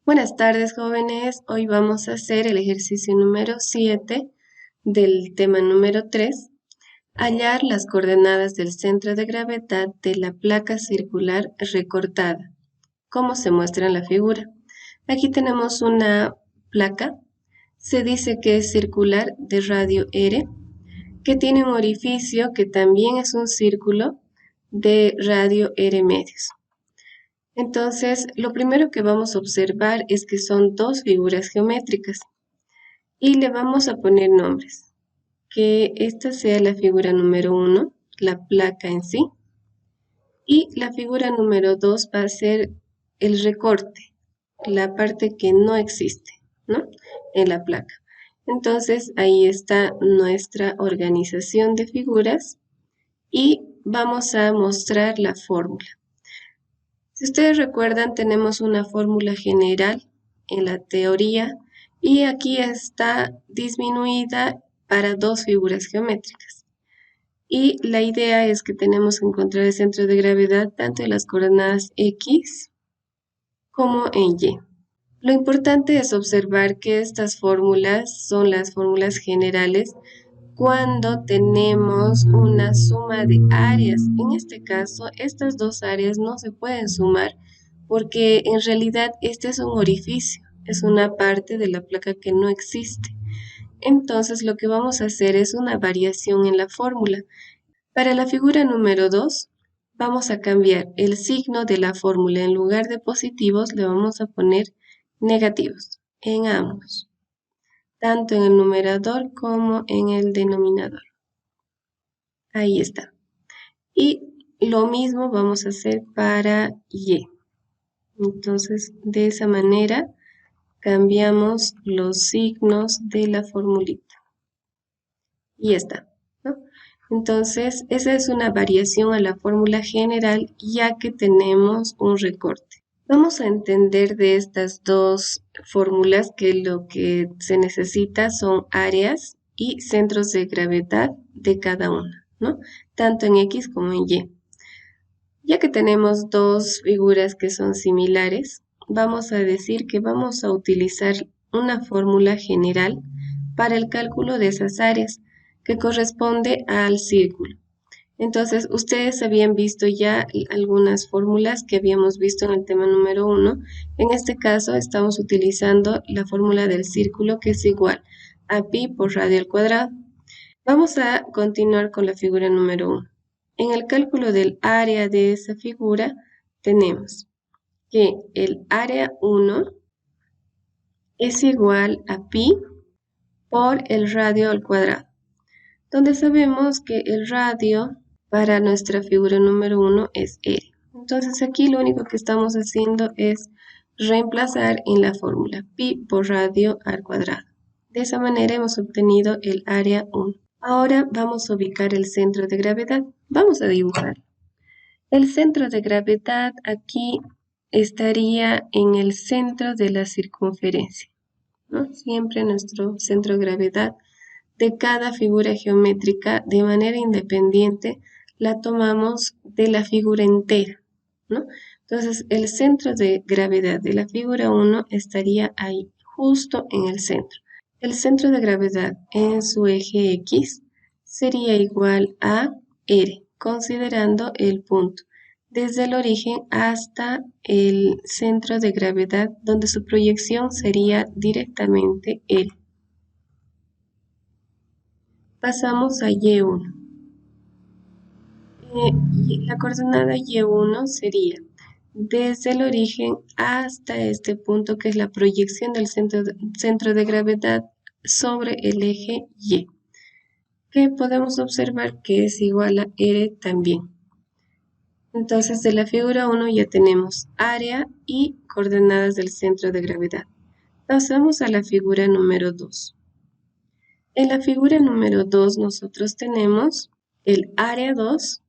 Buenas tardes, jóvenes. Hoy vamos a hacer el ejercicio número 7 del tema número 3. Hallar las coordenadas del centro de gravedad de la placa circular recortada, como se muestra en la figura. Aquí tenemos una placa. Se dice que es circular de radio R, que tiene un orificio que también es un círculo de radio R medios. Entonces, lo primero que vamos a observar es que son dos figuras geométricas y le vamos a poner nombres. Que esta sea la figura número 1, la placa en sí, y la figura número 2 va a ser el recorte, la parte que no existe, ¿no? En la placa. Entonces, ahí está nuestra organización de figuras y vamos a mostrar la fórmula. Si ustedes recuerdan, tenemos una fórmula general en la teoría y aquí está disminuida para dos figuras geométricas. Y la idea es que tenemos que encontrar el centro de gravedad tanto en las coordenadas X como en Y. Lo importante es observar que estas fórmulas son las fórmulas generales cuando tenemos una suma de áreas. En este caso, estas dos áreas no se pueden sumar porque en realidad este es un orificio, es una parte de la placa que no existe. Entonces lo que vamos a hacer es una variación en la fórmula. Para la figura número 2, vamos a cambiar el signo de la fórmula. En lugar de positivos, le vamos a poner negativos en ambos, tanto en el numerador como en el denominador. Ahí está. Y lo mismo vamos a hacer para Y. Entonces, de esa manera, cambiamos los signos de la formulita. Y está, ¿no? Entonces, esa es una variación a la fórmula general, ya que tenemos un recorte. Vamos a entender de estas dos fórmulas que lo que se necesita son áreas y centros de gravedad de cada una, ¿no? Tanto en X como en Y. Ya que tenemos dos figuras que son similares, vamos a decir que vamos a utilizar una fórmula general para el cálculo de esas áreas, que corresponde al círculo. Entonces, ustedes habían visto ya algunas fórmulas que habíamos visto en el tema número 1. En este caso, estamos utilizando la fórmula del círculo, que es igual a pi por radio al cuadrado. Vamos a continuar con la figura número 1. En el cálculo del área de esa figura, tenemos que el área 1 es igual a pi por el radio al cuadrado, donde sabemos que el radio para nuestra figura número 1 es R. Entonces aquí lo único que estamos haciendo es reemplazar en la fórmula pi por radio al cuadrado. De esa manera hemos obtenido el área 1. Ahora vamos a ubicar el centro de gravedad. Vamos a dibujar. El centro de gravedad aquí estaría en el centro de la circunferencia, ¿no? Siempre nuestro centro de gravedad de cada figura geométrica de manera independiente la tomamos de la figura entera, ¿no? Entonces, el centro de gravedad de la figura 1 estaría ahí, justo en el centro. El centro de gravedad en su eje X sería igual a R, considerando el punto desde el origen hasta el centro de gravedad, donde su proyección sería directamente L. Pasamos a Y1. La coordenada Y1 sería desde el origen hasta este punto, que es la proyección del centro de gravedad sobre el eje Y, que podemos observar que es igual a R también. Entonces, de la figura 1 ya tenemos área y coordenadas del centro de gravedad. Pasamos a la figura número 2. En la figura número 2 nosotros tenemos el área 2,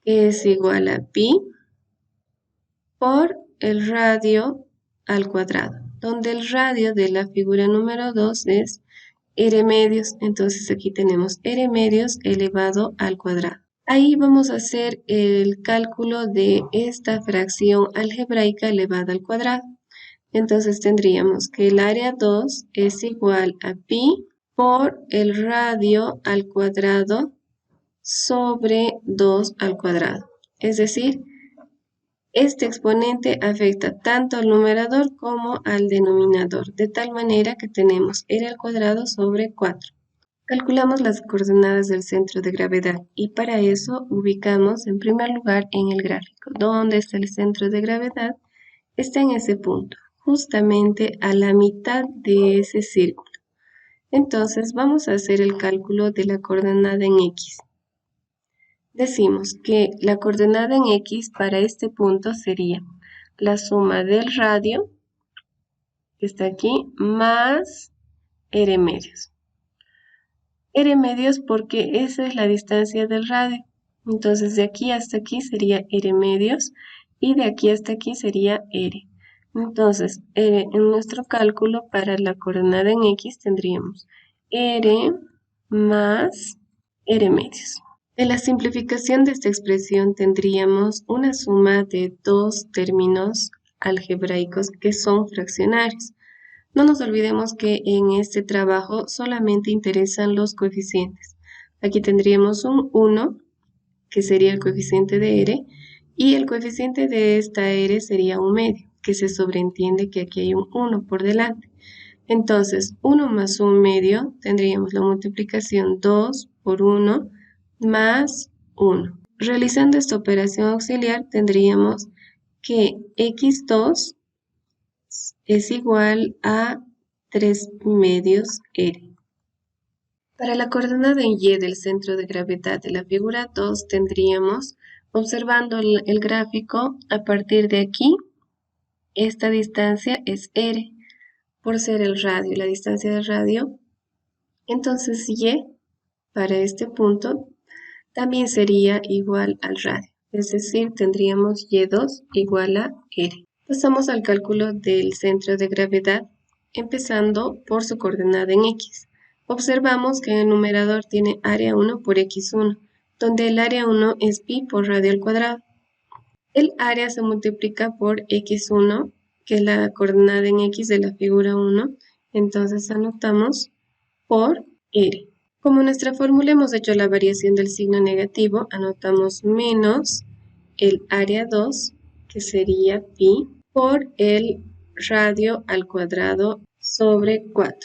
que es igual a pi por el radio al cuadrado, donde el radio de la figura número 2 es R medios. Entonces aquí tenemos R medios elevado al cuadrado. Ahí vamos a hacer el cálculo de esta fracción algebraica elevada al cuadrado. Entonces tendríamos que el área 2 es igual a pi por el radio al cuadrado sobre 2 al cuadrado. Es decir, este exponente afecta tanto al numerador como al denominador, de tal manera que tenemos r al cuadrado sobre 4. Calculamos las coordenadas del centro de gravedad y para eso ubicamos en primer lugar en el gráfico. ¿Dónde está el centro de gravedad? Está en ese punto, justamente a la mitad de ese círculo. Entonces vamos a hacer el cálculo de la coordenada en X. Decimos que la coordenada en X para este punto sería la suma del radio, que está aquí, más r medios. R medios porque esa es la distancia del radio. Entonces de aquí hasta aquí sería R medios y de aquí hasta aquí sería R. Entonces en nuestro cálculo para la coordenada en X tendríamos R más R medios. En la simplificación de esta expresión tendríamos una suma de dos términos algebraicos que son fraccionarios. No nos olvidemos que en este trabajo solamente interesan los coeficientes. Aquí tendríamos un 1, que sería el coeficiente de r, y el coeficiente de esta r sería un medio, que se sobreentiende que aquí hay un 1 por delante. Entonces, 1 más un medio, tendríamos la multiplicación 2 por 1 más 1. Realizando esta operación auxiliar, tendríamos que x2 es igual a 3 medios r. Para la coordenada en y del centro de gravedad de la figura 2 tendríamos, observando el gráfico, a partir de aquí, esta distancia es r, por ser el radio, la distancia del radio. Entonces y para este punto también sería igual al radio, es decir, tendríamos y2 igual a r. Pasamos al cálculo del centro de gravedad, empezando por su coordenada en X. Observamos que en el numerador tiene área 1 por X1, donde el área 1 es pi por radio al cuadrado. El área se multiplica por X1, que es la coordenada en X de la figura 1, entonces anotamos por R. Como en nuestra fórmula hemos hecho la variación del signo negativo, anotamos menos el área 2, que sería pi, por el radio al cuadrado sobre 4.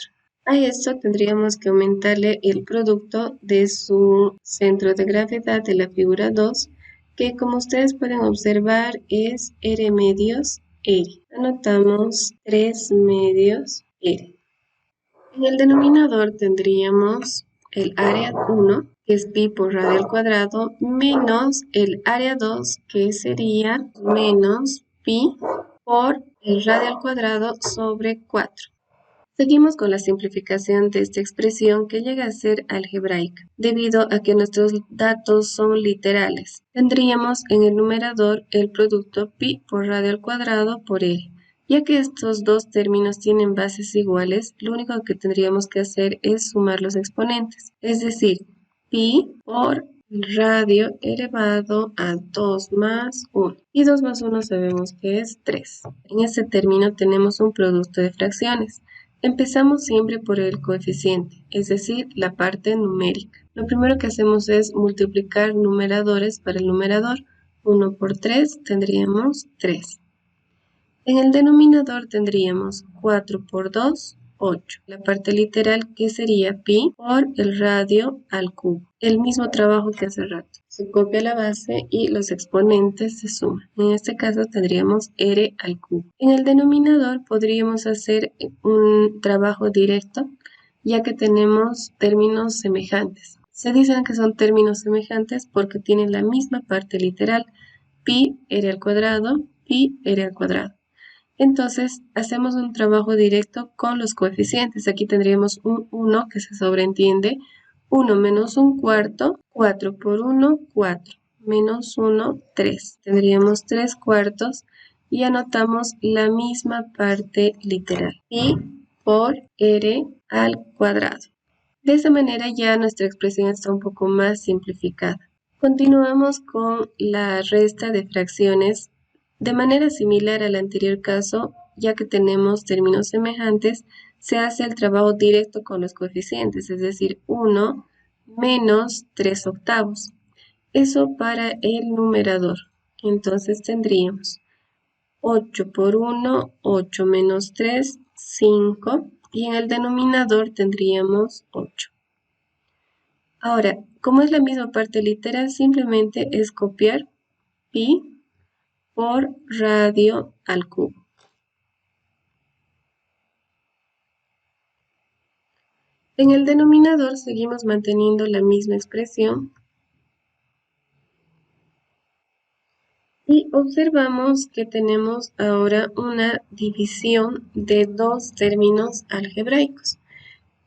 A esto tendríamos que aumentarle el producto de su centro de gravedad de la figura 2, que como ustedes pueden observar es r medios r. Anotamos 3 medios r. En el denominador tendríamos el área 1, que es pi por radio al cuadrado, menos el área 2, que sería menos pi por el radio al cuadrado sobre 4. Seguimos con la simplificación de esta expresión que llega a ser algebraica, debido a que nuestros datos son literales. Tendríamos en el numerador el producto pi por radio al cuadrado por r. Ya que estos dos términos tienen bases iguales, lo único que tendríamos que hacer es sumar los exponentes, es decir, pi por radio elevado a 2 más 1. Y 2 más 1 sabemos que es 3. En este término tenemos un producto de fracciones. Empezamos siempre por el coeficiente, es decir, la parte numérica. Lo primero que hacemos es multiplicar numeradores para el numerador. 1 por 3 tendríamos 3. En el denominador tendríamos 4 por 2, 8. La parte literal que sería pi por el radio al cubo. El mismo trabajo que hace rato. Se copia la base y los exponentes se suman. En este caso tendríamos r al cubo. En el denominador podríamos hacer un trabajo directo ya que tenemos términos semejantes. Se dicen que son términos semejantes porque tienen la misma parte literal. Pi r al cuadrado, pi r al cuadrado. Entonces, hacemos un trabajo directo con los coeficientes. Aquí tendríamos un 1 que se sobreentiende. 1 menos un cuarto, 4 por 1, 4. Menos 1, 3. Tendríamos 3 cuartos y anotamos la misma parte literal. Pi por r al cuadrado. De esa manera ya nuestra expresión está un poco más simplificada. Continuamos con la resta de fracciones. De manera similar al anterior caso, ya que tenemos términos semejantes, se hace el trabajo directo con los coeficientes, es decir, 1 menos 3 octavos. Eso para el numerador. Entonces tendríamos 8 por 1, 8 menos 3, 5. Y en el denominador tendríamos 8. Ahora, como es la misma parte literal, simplemente es copiar pi por radio al cubo. En el denominador seguimos manteniendo la misma expresión y observamos que tenemos ahora una división de dos términos algebraicos,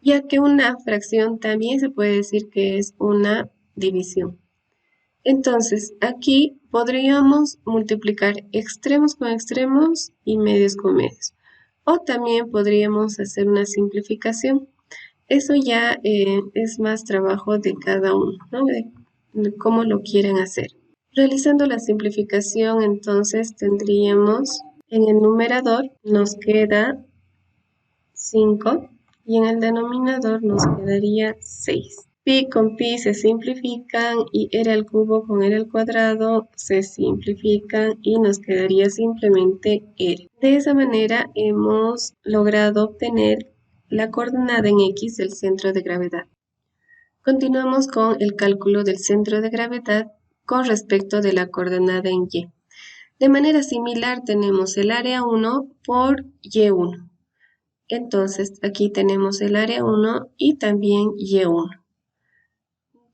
ya que una fracción también se puede decir que es una división. Entonces, aquí podríamos multiplicar extremos con extremos y medios con medios. O también podríamos hacer una simplificación. Eso ya es más trabajo de cada uno, ¿no? De cómo lo quieren hacer. Realizando la simplificación, entonces tendríamos en el numerador nos queda 5 y en el denominador nos quedaría 6. Pi con pi se simplifican y r al cubo con r al cuadrado se simplifican y nos quedaría simplemente r. De esa manera hemos logrado obtener la coordenada en X del centro de gravedad. Continuamos con el cálculo del centro de gravedad con respecto de la coordenada en Y. De manera similar tenemos el área 1 por Y1. Entonces aquí tenemos el área 1 y también Y1.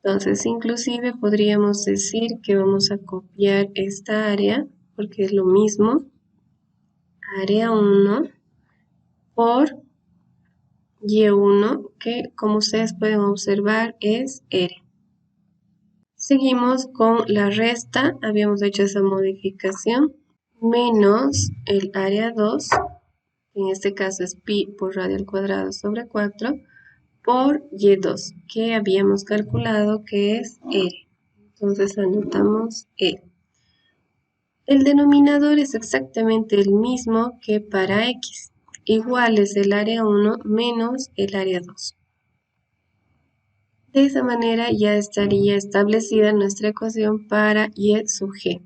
Entonces inclusive podríamos decir que vamos a copiar esta área porque es lo mismo. Área 1 por Y1, que como ustedes pueden observar es R. Seguimos con la resta, habíamos hecho esa modificación, menos el área 2, en este caso es pi por radio al cuadrado sobre 4, por Y2, que habíamos calculado que es R. Entonces anotamos R. El denominador es exactamente el mismo que para X. Igual es el área 1 menos el área 2. De esa manera ya estaría establecida nuestra ecuación para Y sub G.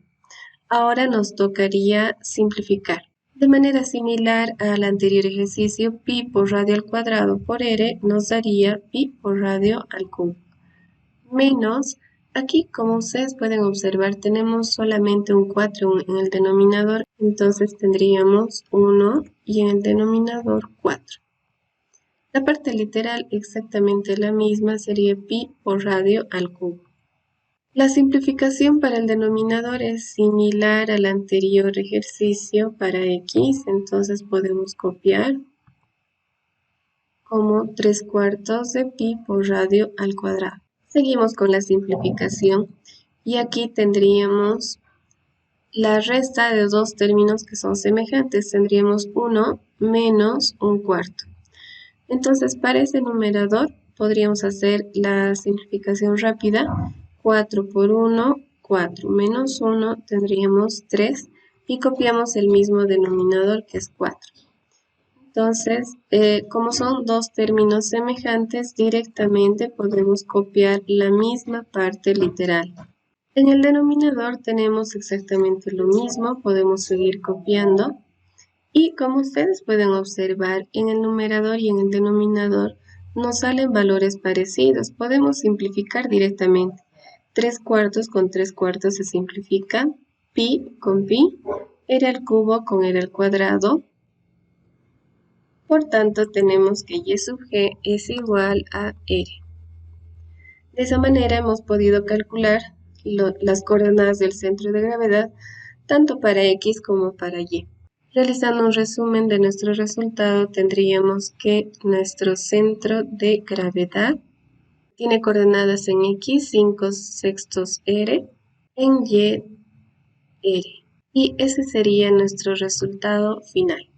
Ahora nos tocaría simplificar. De manera similar al anterior ejercicio, pi por radio al cuadrado por r nos daría pi por radio al cubo. Menos, aquí como ustedes pueden observar, tenemos solamente un 4 en el denominador, entonces tendríamos 1 y en el denominador 4. La parte literal exactamente la misma sería pi por radio al cubo. La simplificación para el denominador es similar al anterior ejercicio para X, entonces podemos copiar como 3/4 de pi por radio al cuadrado. Seguimos con la simplificación y aquí tendríamos la resta de dos términos que son semejantes. Tendríamos 1 menos 1/4. Entonces, para ese numerador podríamos hacer la simplificación rápida. 4 por 1, 4 menos 1, tendríamos 3 y copiamos el mismo denominador que es 4. Entonces, como son dos términos semejantes, directamente podemos copiar la misma parte literal. En el denominador tenemos exactamente lo mismo, podemos seguir copiando. Y como ustedes pueden observar, en el numerador y en el denominador nos salen valores parecidos. Podemos simplificar directamente. 3/4 con 3/4 se simplifica. Pi con pi. R al cubo con R al cuadrado. Por tanto, tenemos que Y sub G es igual a R. De esa manera hemos podido calcular las coordenadas del centro de gravedad tanto para X como para Y. Realizando un resumen de nuestro resultado, tendríamos que nuestro centro de gravedad tiene coordenadas en X 5/6 R, en Y R. Y ese sería nuestro resultado final.